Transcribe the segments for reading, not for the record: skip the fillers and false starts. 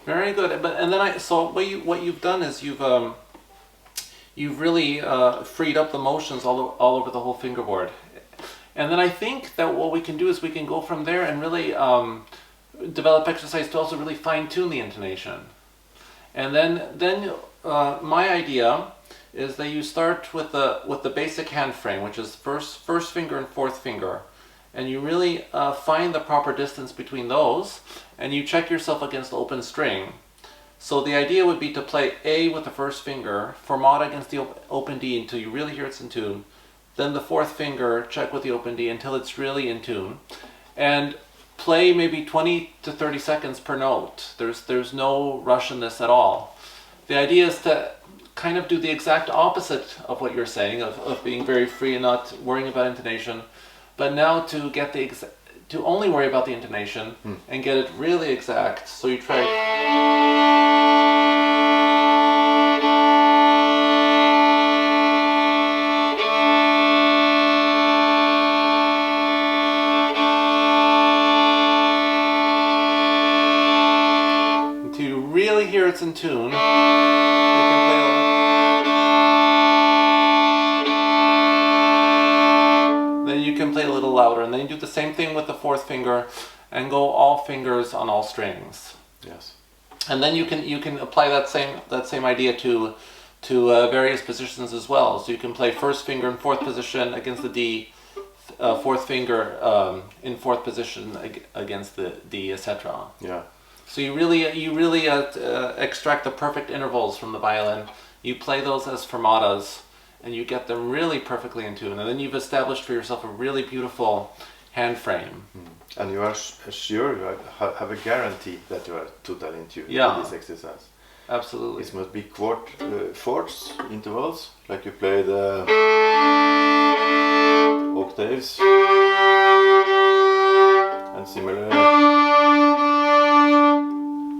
Very good. But and then so what you've done is you've really freed up the motions all over the whole fingerboard. And then I think that what we can do is we can go from there and really develop exercise to also really fine tune the intonation. And then my idea is that you start with the basic hand frame, which is first finger and fourth finger, and you really find the proper distance between those, and you check yourself against the open string. So the idea would be to play A with the first finger, fermata against the open D until you really hear it's in tune. Then the fourth finger, check with the open D until it's really in tune, and play maybe 20 to 30 seconds per note. There's no rush in this at all. The idea is to kind of do the exact opposite of what you're saying, of being very free and not worrying about intonation, but now to get to only worry about the intonation and get it really exact. So you try. Until you really hear it's in tune. You can play a little louder, and then you do the same thing with the fourth finger and go all fingers on all strings. Yes. And then you can apply that same idea to various positions as well. So you can play first finger in fourth position against the D, fourth finger in fourth position against the D, etc. Yeah. So you really extract the perfect intervals from the violin. You play those as fermatas, and you get them really perfectly in tune, and then you've established for yourself a really beautiful hand frame. And you are sure you have a guarantee that you are totally in tune with this exercise. Absolutely. It must be fourths intervals, like you play the octaves and similar,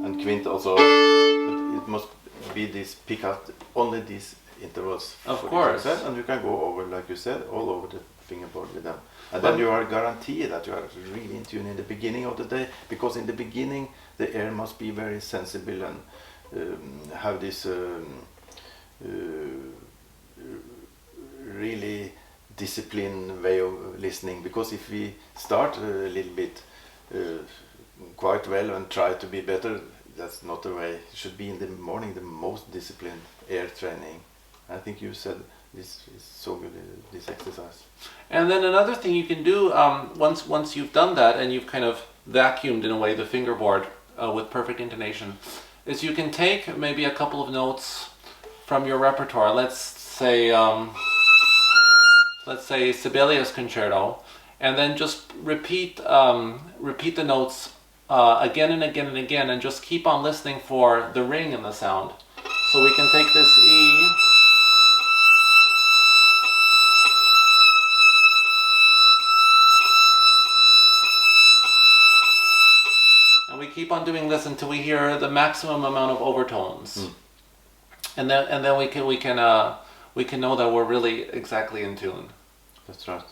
and quint also. But it must be this pick out only these intervals. Of course. And you can go over, like you said, all over the fingerboard with them. And then you are guaranteed that you are really in tune in the beginning of the day, because in the beginning the air must be very sensible and have this really disciplined way of listening. Because if we start a little bit quite well and try to be better, that's not the way. It should be in the morning the most disciplined air training. I think you said this is so good, this exercise. And then another thing you can do, once you've done that and you've kind of vacuumed in a way the fingerboard with perfect intonation, is you can take maybe a couple of notes from your repertoire. Let's say Sibelius Concerto, and then just repeat the notes again and again and again, and just keep on listening for the ring in the sound. So we can take this E. And we keep on doing this until we hear the maximum amount of overtones. And then we can know that we're really exactly in tune. That's right.